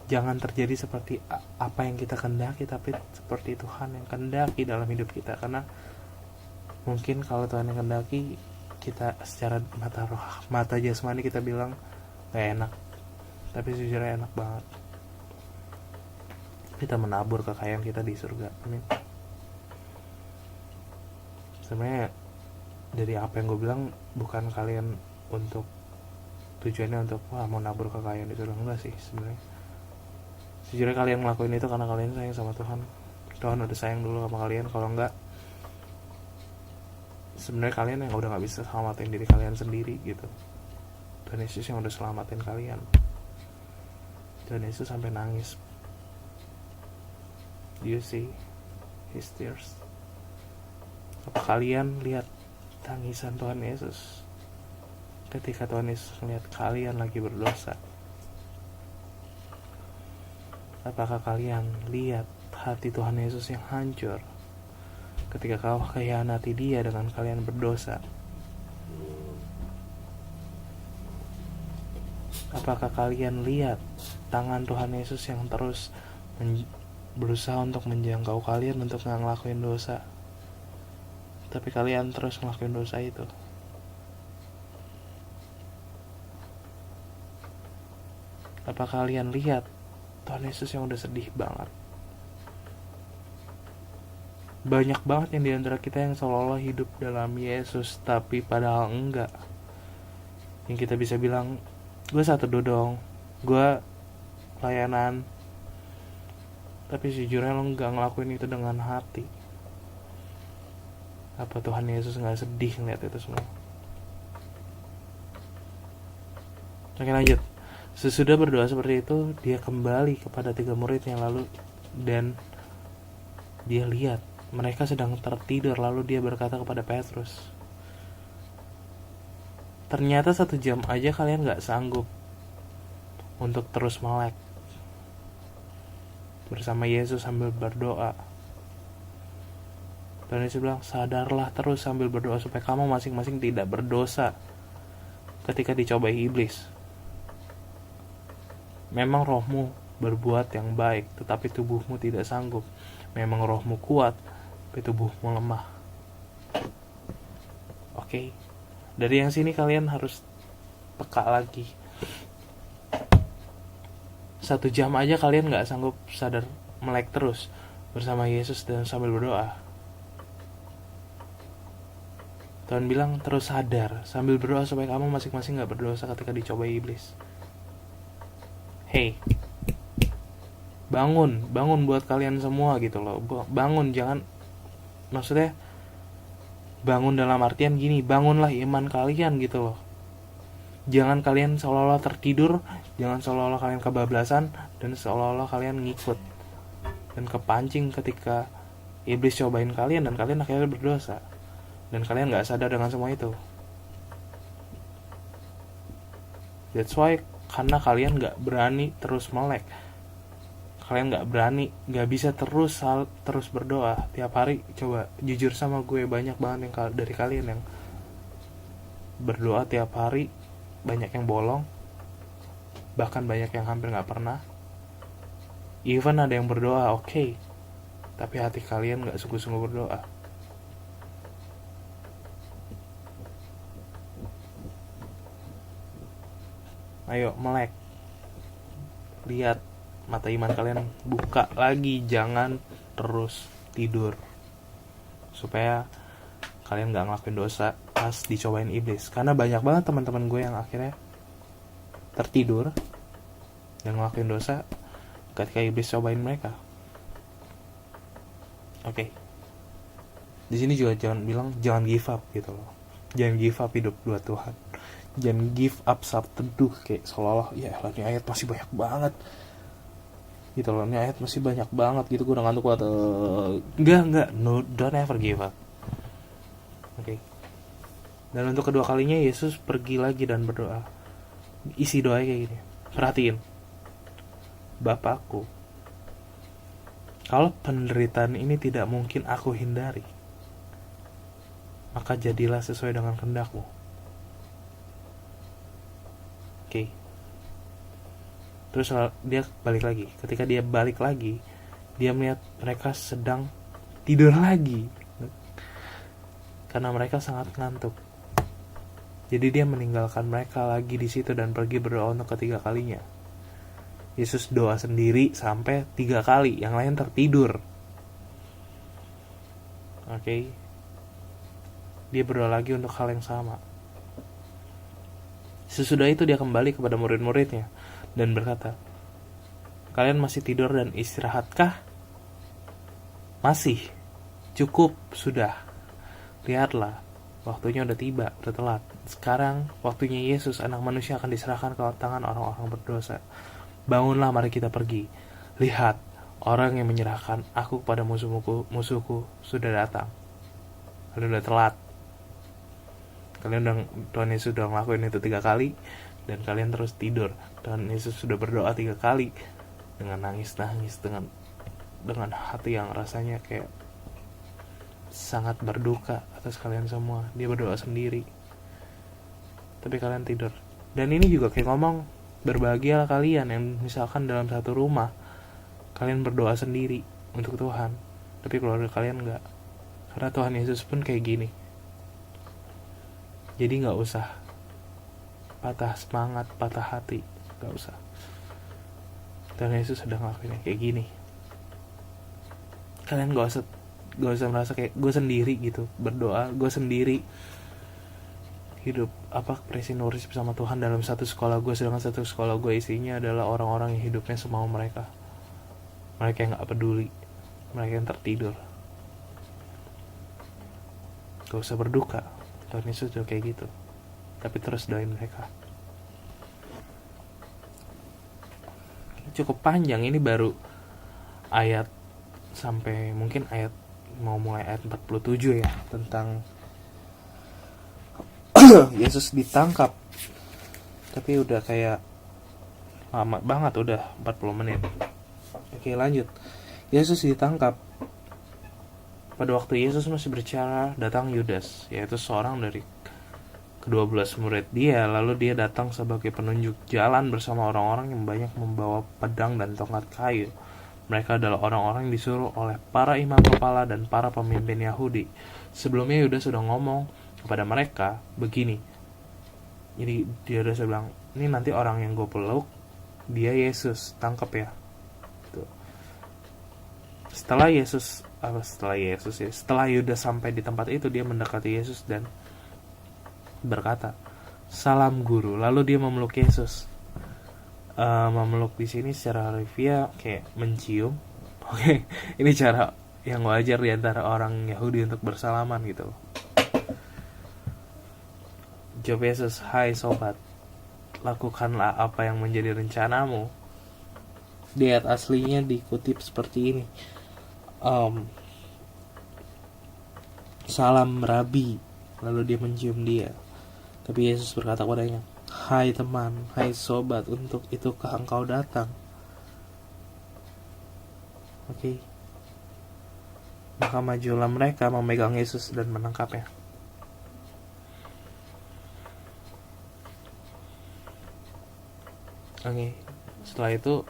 Speaker 1: jangan terjadi seperti apa yang kita kehendaki, tapi seperti Tuhan yang kehendaki dalam hidup kita. Karena mungkin kalau Tuhan yang kehendaki, kita secara mata jasmani kita bilang gak enak, tapi sejujurnya enak banget. Kita menabur kekayaan kita di surga. Amin. Sebenarnya dari apa yang gue bilang, bukan kalian untuk tujuannya untuk mau nabur kekayaan di surga, enggak sih sebenarnya. Sejujurnya kalian ngelakuin itu karena kalian sayang sama Tuhan. Tuhan udah sayang dulu sama kalian. Kalau enggak, sebenarnya kalian yang udah gak bisa selamatin diri kalian sendiri gitu. Tuhan Yesus yang udah selamatin kalian. Tuhan Yesus sampai nangis. Do you see his tears? Apa kalian lihat tangisan Tuhan Yesus ketika Tuhan Yesus melihat kalian lagi berdosa? Apakah kalian lihat hati Tuhan Yesus yang hancur ketika kau khianati Dia dengan kalian berdosa? Apakah kalian lihat tangan Tuhan Yesus yang terus berusaha untuk menjangkau kalian untuk gak ngelakuin dosa, tapi kalian terus ngelakuin dosa itu? Apakah kalian lihat Tuhan Yesus yang udah sedih banget? Banyak banget yang diantara kita yang seolah-olah hidup dalam Yesus, tapi padahal enggak. Yang kita bisa bilang, gue satu dodong, gue layanan, tapi sejujurnya lo gak ngelakuin itu dengan hati. Apa Tuhan Yesus gak sedih ngeliat itu semua? Oke, lanjut. Sesudah berdoa seperti itu, dia kembali kepada 3 murid yang lalu dan dia lihat mereka sedang tertidur. Lalu dia berkata kepada Petrus, ternyata 1 jam aja kalian gak sanggup untuk terus melek bersama Yesus sambil berdoa. Dan Yesus bilang, sadarlah terus sambil berdoa supaya kamu masing-masing tidak berdosa ketika dicobai iblis. Memang rohmu berbuat yang baik, tetapi tubuhmu tidak sanggup. Memang rohmu kuat, tapi tubuhmu lemah. Oke. Dari yang sini kalian harus peka lagi. 1 jam aja kalian gak sanggup sadar melek terus bersama Yesus dan sambil berdoa. Tuhan bilang terus sadar sambil berdoa supaya kamu masing-masing gak berdosa ketika dicobai iblis. Hey, bangun buat kalian semua gitu loh. Bangun, jangan, maksudnya bangun dalam artian gini, bangunlah iman kalian gitu loh. Jangan kalian seolah-olah tertidur, jangan seolah-olah kalian kebablasan, dan seolah-olah kalian ngikut dan kepancing ketika iblis cobain kalian dan kalian akhirnya berdosa dan kalian gak sadar dengan semua itu. That's why, karena kalian gak berani terus melek, kalian gak berani, gak bisa terus berdoa tiap hari. Coba jujur sama gue, banyak banget yang dari kalian yang berdoa tiap hari, banyak yang bolong, bahkan banyak yang hampir gak pernah. Even ada yang berdoa, oke, tapi hati kalian gak sungguh-sungguh berdoa. Ayo melek, lihat mata iman kalian buka lagi, jangan terus tidur, supaya kalian gak ngelakuin dosa pas dicobain iblis. Karena banyak banget teman-teman gue yang akhirnya tertidur dan ngelakuin dosa ketika iblis cobain mereka. Oke. Di sini juga jangan give up gitu loh. Jangan give up hidup buat Tuhan. Jangan give up saat teduh kayak seolah-olah ya ini ayat masih banyak banget gitu loh, ini ayat masih banyak banget gitu, gue udah ngantuk banget. Enggak, no, don't ever give up. Oke. Dan untuk kedua kalinya Yesus pergi lagi dan berdoa. Isi doanya kayak gini, perhatiin. Bapakku, kalau penderitaan ini tidak mungkin aku hindari, maka jadilah sesuai dengan kehendak-Mu. Oke. Terus dia balik lagi. Ketika dia balik lagi, dia melihat mereka sedang tidur lagi karena mereka sangat ngantuk. Jadi dia meninggalkan mereka lagi di situ dan pergi berdoa untuk ketiga kalinya. Yesus doa sendiri sampai 3 kali, yang lain tertidur. Oke. Dia berdoa lagi untuk hal yang sama. Sesudah itu dia kembali kepada murid-muridnya dan berkata, kalian masih tidur dan istirahatkah? Masih. Cukup, sudah. Lihatlah, waktunya udah tiba, udah telat. Sekarang waktunya Yesus anak manusia akan diserahkan ke tangan orang-orang berdosa. Bangunlah, mari kita pergi. Lihat, orang yang menyerahkan aku kepada musuhku sudah datang. Kalian udah telat. Tuhan Yesus sudah ngelakuin itu 3 kali dan kalian terus tidur. Tuhan Yesus sudah berdoa 3 kali dengan nangis dengan hati yang rasanya kayak sangat berduka atas kalian semua. Dia berdoa sendiri, tapi kalian tidur. Dan ini juga kayak ngomong, berbahagialah kalian yang misalkan dalam satu rumah kalian berdoa sendiri untuk Tuhan, tapi keluarga kalian enggak. Karena Tuhan Yesus pun kayak gini. Jadi gak usah patah semangat, patah hati, gak usah. Tuhan Yesus sedang ngelakuin kayak gini. Kalian gak usah merasa kayak gue sendiri gitu, berdoa gue sendiri, hidup presinoris bersama Tuhan dalam satu sekolah gue, sedangkan satu sekolah gue isinya adalah orang-orang yang hidupnya semau mereka yang gak peduli, mereka yang tertidur. Gak usah berduka, Tuhan Yesus juga kayak gitu, tapi terus doain mereka. Cukup panjang, ini baru ayat sampai mungkin ayat mau mulai ayat 47 ya, tentang Yesus ditangkap. Tapi udah kayak lama banget, udah 40 menit. Oke, lanjut. Yesus ditangkap. Pada waktu Yesus masih berbicara, datang Yudas, yaitu seorang dari ke-12 murid dia. Lalu dia datang sebagai penunjuk jalan bersama orang-orang yang banyak membawa pedang dan tongkat kayu. Mereka adalah orang-orang yang disuruh oleh para imam kepala dan para pemimpin Yahudi. Sebelumnya Yudas sudah ngomong kepada mereka begini. Jadi dia udah bilang, ini nanti orang yang gue peluk, dia Yesus, tangkap ya. Setelah Yudas sampai di tempat itu, dia mendekati Yesus dan berkata, "Salam guru." Lalu dia memeluk Yesus. Memeluk di sini secara harfiah kayak mencium. Oke, ini cara yang wajar di antara orang Yahudi untuk bersalaman gitu. Jawab Yesus, "Hai sobat, lakukanlah apa yang menjadi rencanamu." Di ayat aslinya dikutip seperti ini. Salam Rabi. Lalu dia mencium dia. Tapi Yesus berkata kepadanya, "Hai teman, hai sobat, untuk itukah engkau datang?" Oke. Maka majulah mereka memegang Yesus dan menangkapnya. Oke. Setelah itu,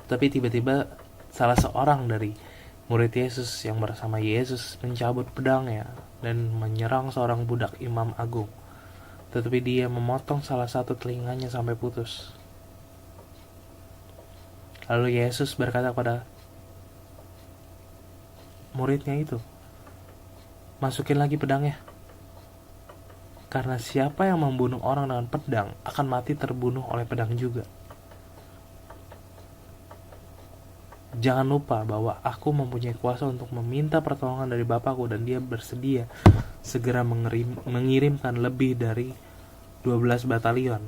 Speaker 1: tapi tiba-tiba salah seorang dari murid Yesus yang bersama Yesus mencabut pedangnya dan menyerang seorang budak imam agung. Tetapi dia memotong salah satu telinganya sampai putus. Lalu Yesus berkata kepada muridnya itu, "Masukin lagi pedangnya. Karena siapa yang membunuh orang dengan pedang akan mati terbunuh oleh pedang juga. Jangan lupa bahwa aku mempunyai kuasa untuk meminta pertolongan dari Bapakku, dan dia bersedia segera mengirimkan lebih dari 12 batalion."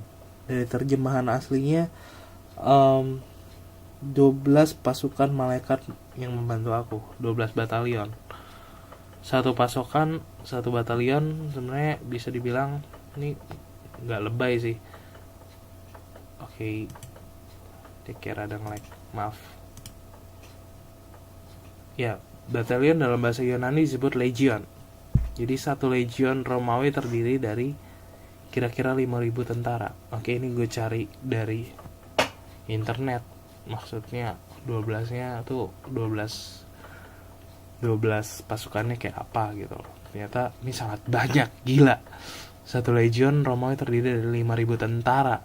Speaker 1: Dari terjemahan aslinya 12 pasukan malaikat yang membantu aku. 12 batalion. Satu batalion sebenarnya bisa dibilang ini gak lebay sih. Oke, dikira ada nge-lag, maaf. Ya, batalion dalam bahasa Yunani disebut legion. Jadi satu legion Romawi terdiri dari kira-kira 5.000 tentara. Oke, ini gue cari dari internet. Maksudnya 12-nya tuh 12 pasukannya kayak apa gitu. Ternyata ini sangat banyak, gila. Satu legion Romawi terdiri dari 5.000 tentara.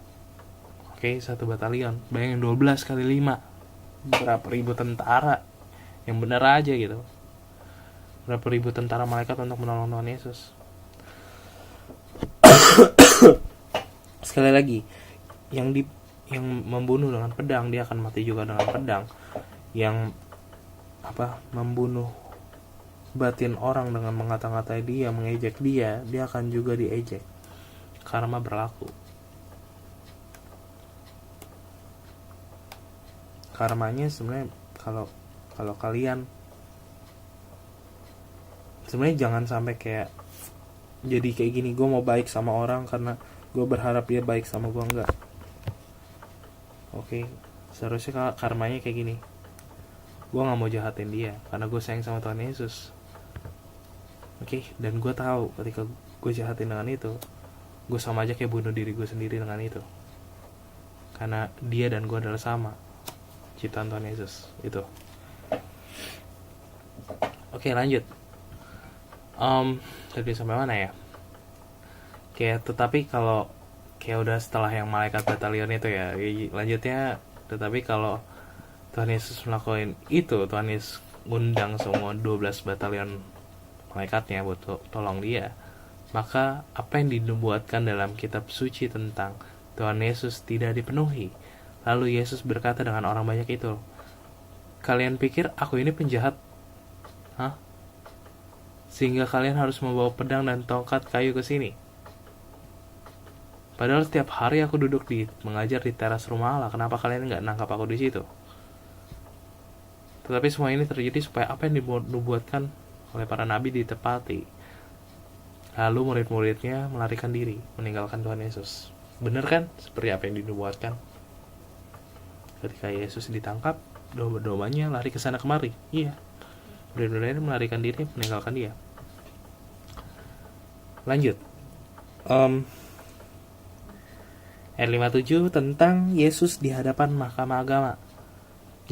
Speaker 1: Oke, satu batalion. Bayangin 12 kali 5. Berapa ribu tentara? Yang bener aja gitu. Berapa ribu tentara malaikat untuk menolong Tuhan Yesus. Sekali lagi, yang membunuh dengan pedang, dia akan mati juga dengan pedang. Yang membunuh batin orang dengan mengata-ngatai dia, mengejek dia akan juga diejek. Karma berlaku. Karmanya sebenarnya kalau kalian sebenarnya jangan sampai kayak jadi kayak gini, gue mau baik sama orang karena gue berharap dia baik sama gue, enggak. Oke, Seharusnya karmanya kayak gini, gue gak mau jahatin dia karena gue sayang sama Tuhan Yesus. Oke, dan gue tahu ketika gue jahatin dengan itu, gue sama aja kayak bunuh diri gue sendiri dengan itu, karena dia dan gue adalah sama, ciptaan Tuhan Yesus itu. Oke, lanjut. Tadi sampai mana ya? Tetapi kalau udah setelah yang malaikat batalion itu ya, lanjutnya, tetapi kalau Tuhan Yesus melakukan itu, Tuhan Yesus ngundang semua 12 batalion malaikatnya buat tolong dia, maka apa yang dinubuatkan dalam kitab suci tentang Tuhan Yesus tidak dipenuhi. Lalu Yesus berkata dengan orang banyak itu, kalian pikir aku ini penjahat? Sehingga kalian harus membawa pedang dan tongkat kayu ke sini? Padahal setiap hari aku duduk mengajar di teras rumah Allah. Kenapa kalian nggak nangkap aku di situ? Tetapi semua ini terjadi supaya apa yang dinubuatkan oleh para nabi ditepati. Lalu murid-muridnya melarikan diri, meninggalkan Tuhan Yesus. Benar kan? Seperti apa yang dinubuatkan. Ketika Yesus ditangkap, domba-dombanya lari ke sana kemari. Iya. Murid-muridnya melarikan diri, meninggalkan dia. Lanjut. Ayat 57 tentang Yesus di hadapan mahkamah agama.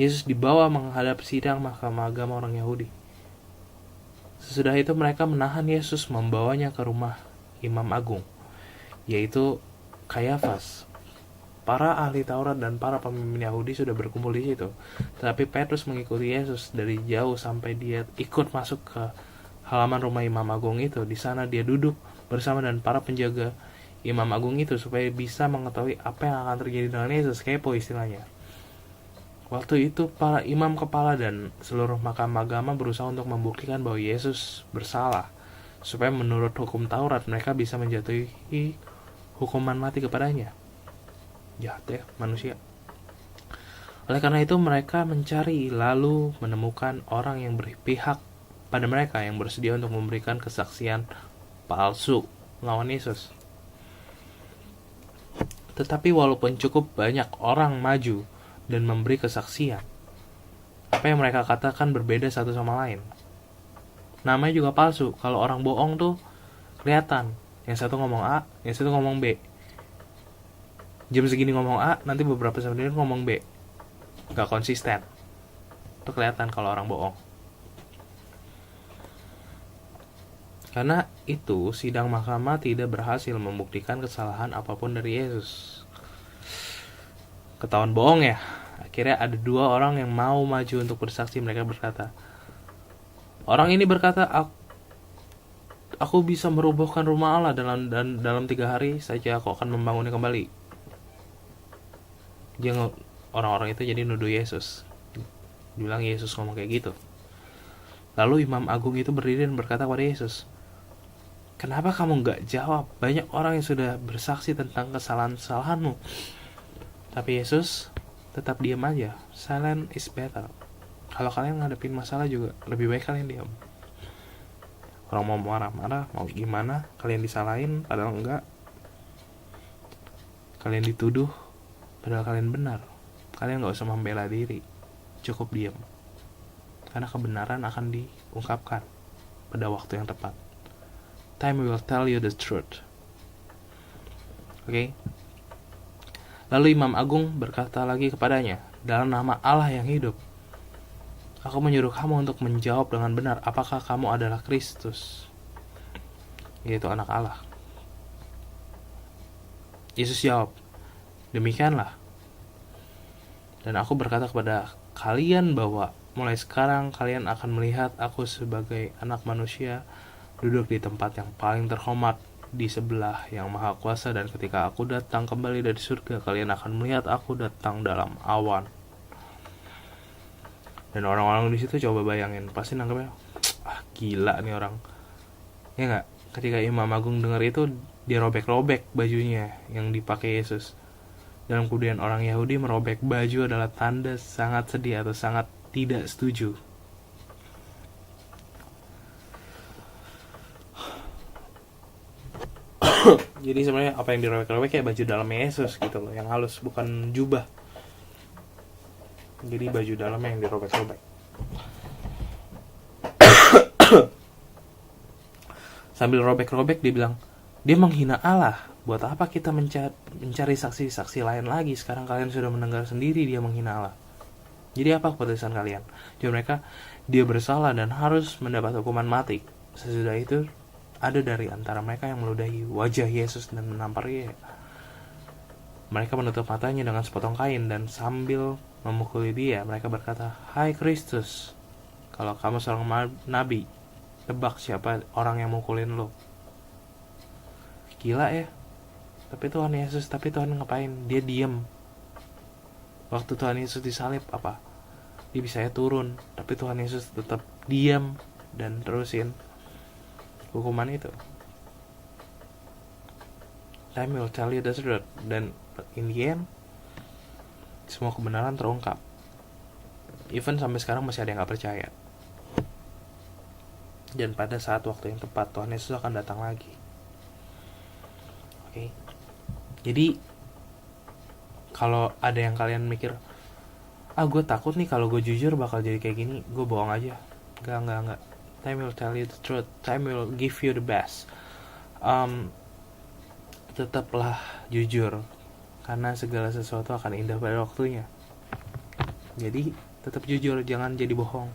Speaker 1: Yesus dibawa menghadap sidang mahkamah agama orang Yahudi. Sesudah itu mereka menahan Yesus, membawanya ke rumah imam agung, yaitu Kayafas. Para ahli Taurat dan para pemimpin Yahudi sudah berkumpul di situ. Tetapi Petrus mengikuti Yesus dari jauh sampai dia ikut masuk ke halaman rumah imam agung itu. Di sana dia duduk bersama dan para penjaga imam agung itu supaya bisa mengetahui apa yang akan terjadi dengan Yesus. Kepo istilahnya. Waktu itu para imam kepala dan seluruh mahkamah agama berusaha untuk membuktikan bahwa Yesus bersalah, supaya menurut hukum Taurat mereka bisa menjatuhi hukuman mati kepadanya. Jahat ya manusia. Oleh karena itu mereka mencari, lalu menemukan orang yang berpihak pada mereka, yang bersedia untuk memberikan kesaksian palsu melawan Yesus. Tetapi walaupun cukup banyak orang maju dan memberi kesaksian, apa yang mereka katakan berbeda satu sama lain. Namanya juga palsu. Kalau orang bohong tuh kelihatan, yang satu ngomong A, yang satu ngomong B. Jam segini ngomong A, nanti beberapa saat kemudian ngomong B. Gak konsisten. Itu kelihatan kalau orang bohong. Karena itu sidang mahkamah tidak berhasil membuktikan kesalahan apapun dari Yesus. Ketahuan bohong ya. Akhirnya ada 2 orang yang mau maju untuk bersaksi. Mereka berkata, orang ini berkata, aku bisa merobohkan rumah Allah dalam 3 hari saja aku akan membangunnya kembali. Orang-orang itu jadi nuduh Yesus. Dibilang Yesus ngomong kayak gitu. Lalu imam agung itu berdiri dan berkata kepada Yesus, kenapa kamu gak jawab? Banyak orang yang sudah bersaksi tentang kesalahan-kesalahanmu. Tapi Yesus tetap diam aja. Silent is better. Kalau kalian ngadepin masalah juga lebih baik kalian diam. Orang mau marah-marah, mau gimana, kalian disalahin padahal enggak. Kalian dituduh padahal kalian benar. Kalian gak usah membela diri. Cukup diam. Karena kebenaran akan diungkapkan pada waktu yang tepat. Time will tell you the truth. Oke? Lalu imam agung berkata lagi kepadanya, dalam nama Allah yang hidup, aku menyuruh kamu untuk menjawab dengan benar, apakah kamu adalah Kristus, yaitu anak Allah. Yesus jawab, demikianlah. Dan aku berkata kepada kalian bahwa mulai sekarang kalian akan melihat aku sebagai anak manusia duduk di tempat yang paling terhormat di sebelah yang maha kuasa, dan ketika aku datang kembali dari surga kalian akan melihat aku datang dalam awan. Dan orang-orang di situ coba bayangin, pasti nangkepnya, gila nih orang. Ya enggak? Ketika imam agung dengar itu, dia robek-robek bajunya yang dipakai Yesus. Dalam kemudian orang Yahudi merobek baju adalah tanda sangat sedih atau sangat tidak setuju. Jadi sebenarnya apa yang dirobek-robek kayak baju dalamnya Yesus gitu loh, yang halus, bukan jubah. Jadi baju dalamnya yang dirobek-robek. Sambil robek-robek dia bilang, dia menghina Allah. Buat apa kita mencari saksi-saksi lain lagi? Sekarang kalian sudah mendengar sendiri dia menghina Allah. Jadi apa keputusan kalian? Jawab mereka, dia bersalah dan harus mendapat hukuman mati. Sesudah itu ada dari antara mereka yang meludahi wajah Yesus dan menamparnya. Mereka menutup matanya dengan sepotong kain dan sambil memukuli dia, mereka berkata, "Hai Kristus, kalau kamu seorang nabi, tebak siapa orang yang mukulin lo." Gila ya. Tapi Tuhan ngapain? Dia diem. Waktu Tuhan Yesus disalib apa? Dia bisa turun, tapi Tuhan Yesus tetap diam dan terusin hukuman itu. Time will tell you the truth. Dan in the end, semua kebenaran terungkap. Even sampai sekarang masih ada yang gak percaya. Dan pada saat waktu yang tepat, Tuhan Yesus akan datang lagi. Oke. Jadi kalau ada yang kalian mikir, gue takut nih kalau gue jujur bakal jadi kayak gini, gue bohong aja. Enggak. Time will tell you the truth. Time will give you the best. Tetaplah jujur, karena segala sesuatu akan indah pada waktunya. Jadi tetap jujur, jangan jadi bohong.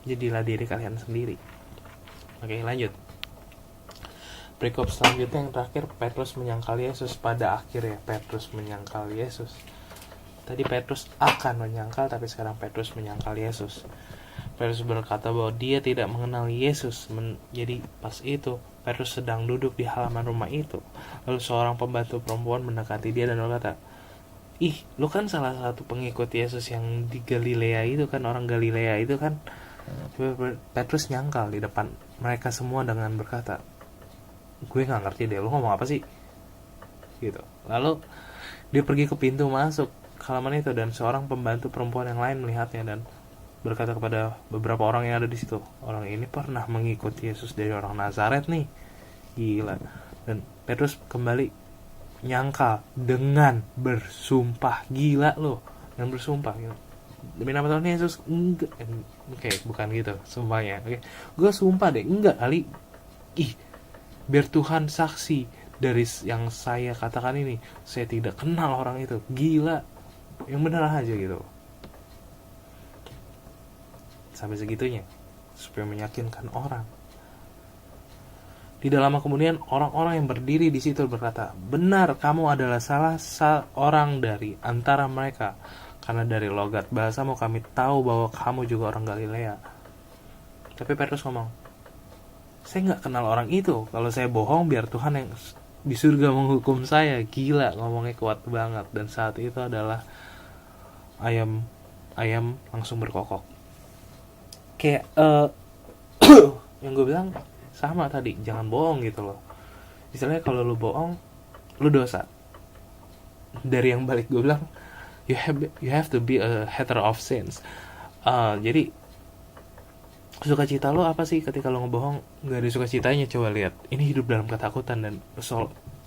Speaker 1: Jadilah diri kalian sendiri. Oke, lanjut. Perikop selanjutnya yang terakhir, Petrus menyangkal Yesus. Pada akhirnya Petrus menyangkal Yesus. Tadi Petrus akan menyangkal, tapi sekarang Petrus menyangkal Yesus. Petrus berkata bahwa dia tidak mengenal Yesus. Jadi pas itu Petrus sedang duduk di halaman rumah itu. Lalu seorang pembantu perempuan mendekati dia dan berkata, "Ih, lu kan salah satu pengikut Yesus yang di Galilea itu kan, orang Galilea itu kan." Petrus nyangkal di depan mereka semua dengan berkata, "Gue gak ngerti deh, lu ngomong apa sih?" Gitu. Lalu dia pergi ke pintu masuk ke halaman itu, dan seorang pembantu perempuan yang lain melihatnya dan berkata kepada beberapa orang yang ada di situ, "Orang ini pernah mengikuti Yesus dari orang Nazaret nih." Gila. Dan Petrus kembali nyangkal dengan bersumpah. Gila loh, yang bersumpah gitu. Demi nama Tuhan Yesus, enggak. Oke, bukan gitu sumpahnya. Oke. Gue sumpah deh, enggak kali. Biar Tuhan saksi dari yang saya katakan ini, saya tidak kenal orang itu. Gila. Yang benar aja gitu. Sampai segitunya, supaya meyakinkan orang. Tidak lama kemudian, orang-orang yang berdiri di situ berkata, "Benar, kamu adalah salah seorang dari antara mereka, karena dari logat bahasamu kami tahu bahwa kamu juga orang Galilea." Tapi Petrus ngomong, "Saya nggak kenal orang itu. Kalau saya bohong, biar Tuhan yang di surga menghukum saya." Gila, ngomongnya kuat banget. Dan saat itu adalah ayam langsung berkokok. Kayak yang gue bilang sama tadi, jangan bohong gitu loh. Istilahnya kalau lu bohong, lu dosa. Dari yang balik gue bilang, you have to be a hater of sins. Jadi sukacita lo apa sih ketika lo ngebohong? Gak ada sukacitanya. Coba lihat, ini hidup dalam ketakutan, dan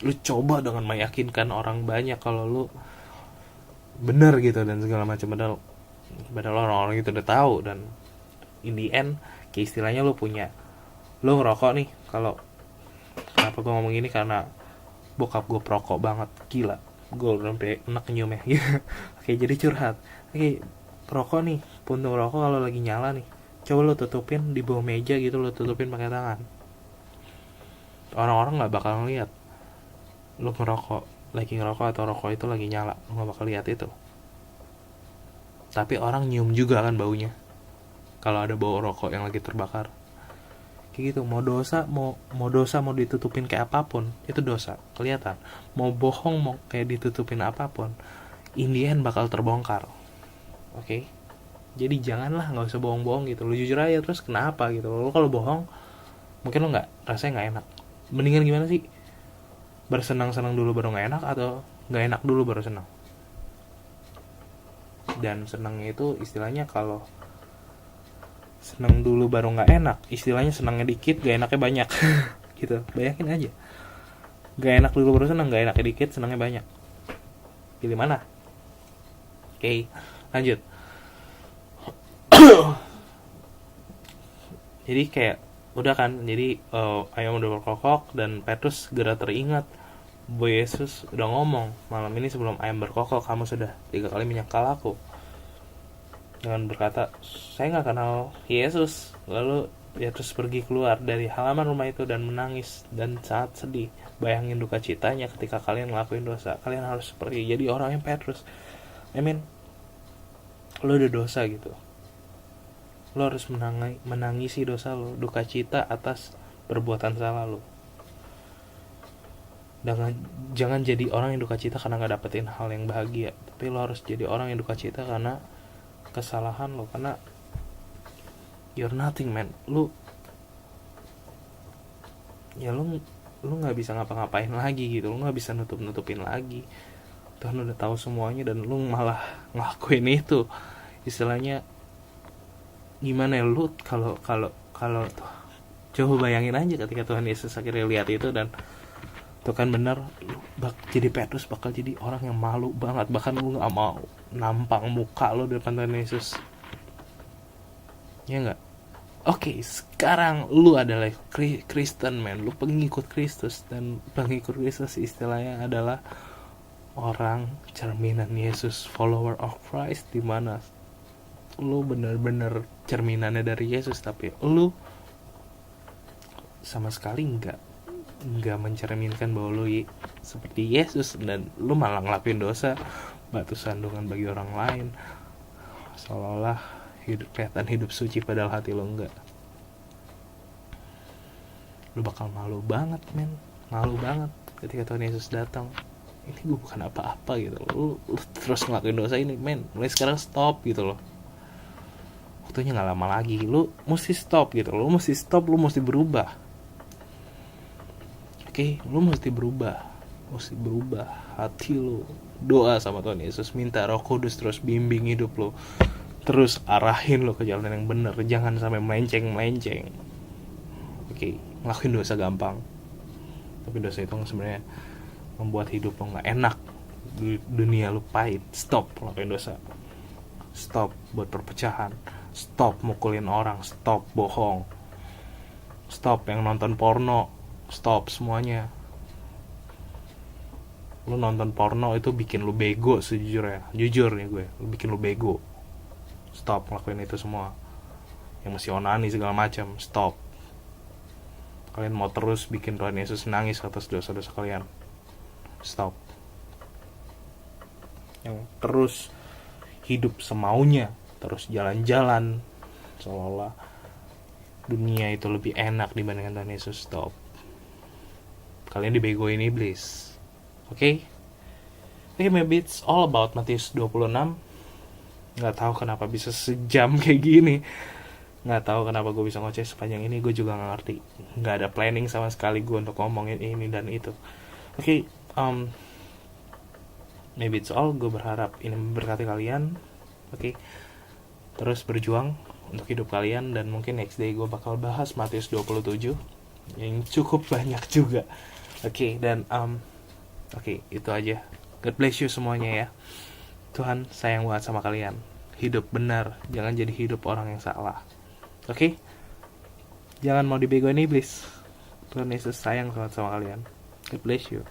Speaker 1: lu coba dengan meyakinkan orang banyak kalau lu benar gitu dan segala macam, padahal orang-orang itu udah tahu. Dan in the end, kayak istilahnya lo ngerokok nih. Kalau kenapa gue ngomong ini, karena bokap gue perokok banget, gila, gue udah sampai enak nyium ya. Oke, jadi curhat. Oke, perokok nih, puntung rokok kalau lagi nyala nih, coba lo tutupin di bawah meja gitu, lo tutupin pakai tangan. Orang-orang nggak bakal ngeliat lo lagi ngerokok atau rokok itu lagi nyala, lo nggak bakal lihat itu. Tapi orang nyium juga kan baunya kalau ada bau rokok yang lagi terbakar. Kayak gitu. Mau dosa mau ditutupin kayak apapun, itu dosa, kelihatan. Mau bohong mau kayak ditutupin apapun, in the end bakal terbongkar. Oke? Jadi janganlah, nggak usah bohong-bohong gitu. Lu jujur aja, terus kenapa gitu. Lu kalau bohong, mungkin lu rasanya nggak enak. Mendingan gimana sih? Bersenang-senang dulu baru nggak enak, atau nggak enak dulu baru senang? Dan senangnya itu istilahnya, kalau senang dulu baru nggak enak, istilahnya senangnya dikit, gak enaknya banyak. Gitu, bayangin aja. Gak enak dulu baru senang, gak enaknya dikit, senangnya banyak. Pilih mana? Oke. Lanjut. Jadi kayak udah kan, jadi ayam udah berkokok dan Petrus segera teringat bahwa Yesus udah ngomong, malam ini sebelum ayam berkokok kamu sudah 3 kali menyangkal aku, dengan berkata saya nggak kenal Yesus. Lalu Petrus pergi keluar dari halaman rumah itu dan menangis dan sangat sedih. Bayangin duka citanya ketika kalian ngelakuin dosa. Kalian harus seperti jadi orang yang Petrus. Lo udah dosa gitu, lo harus menangisi dosa lo, duka cita atas perbuatan salah lo. Jangan jadi orang yang duka cita karena gak dapetin hal yang bahagia, tapi lo harus jadi orang yang duka cita karena kesalahan lo, karena you're nothing man. Lu nggak bisa ngapa-ngapain lagi gitu, lu nggak bisa nutupin lagi. Tuhan udah tahu semuanya dan lu malah ngelakuin itu. Istilahnya gimana ya, lu kalau coba bayangin aja ketika Tuhan Yesus akhirnya lihat itu, dan itu kan benar, lu jadi Petrus bakal jadi orang yang malu banget, bahkan lu nggak mau nampang muka lu di depan Tuhan Yesus, ya nggak? Oke, sekarang lu adalah Kristen man, lu pengikut Kristus, dan pengikut Kristus istilahnya adalah orang cerminan Yesus, follower of Christ, di mana lu benar-benar cerminannya dari Yesus, tapi lu sama sekali nggak mencerminkan bahwa lu seperti Yesus, dan lu malah ngelakuin dosa, batu sandungan bagi orang lain, seolah-olah kelihatan hidup suci padahal hati lo enggak. Lu bakal malu banget men, malu banget ketika Tuhan Yesus datang. Ini gue bukan apa-apa gitu loh. Lu terus ngelakuin dosa ini men, mulai sekarang stop gitu loh. Waktunya gak lama lagi, lu mesti stop gitu loh. Lu mesti stop, lu mesti berubah. Oke, lu mesti berubah hati lu. Doa sama Tuhan Yesus, minta Roh Kudus terus bimbing hidup lu, terus arahin lo ke jalan yang benar. Jangan sampai melenceng. Oke, ngelakuin dosa gampang, tapi dosa itu sebenarnya membuat hidup lo nggak enak, dunia lo pahit. Stop ngelakuin dosa, stop buat perpecahan, stop mukulin orang, stop bohong, stop yang nonton porno, stop semuanya. Lo nonton porno itu bikin lo bego sejujurnya, jujur nih gue, lo bikin lo bego. Stop ngelakuin itu semua. Yang masih onani segala macam, stop. Kalian mau terus bikin Tuhan Yesus nangis atas dosa-dosa kalian, stop. Yang terus hidup semaunya, terus jalan-jalan seolah-olah dunia itu lebih enak dibandingkan Tuhan Yesus, stop. Kalian dibegoin iblis. Oke? Maybe it's all about Matius 26. Nggak tahu kenapa bisa sejam kayak gini, nggak tahu kenapa gue bisa ngoceh sepanjang ini. Gue juga nggak ngerti, nggak ada planning sama sekali gue untuk ngomongin ini dan itu. Oke, maybe it's all. Gue berharap ini memberkati kalian. Oke, terus berjuang untuk hidup kalian, dan mungkin next day gue bakal bahas Matius 27 yang cukup banyak juga. Oke, dan oke, itu aja. God bless you semuanya ya. Tuhan sayang banget sama kalian. Hidup benar, jangan jadi hidup orang yang salah. Oke? Jangan mau dibegoin iblis. Tuhan Yesus sayang banget sama kalian. God bless you.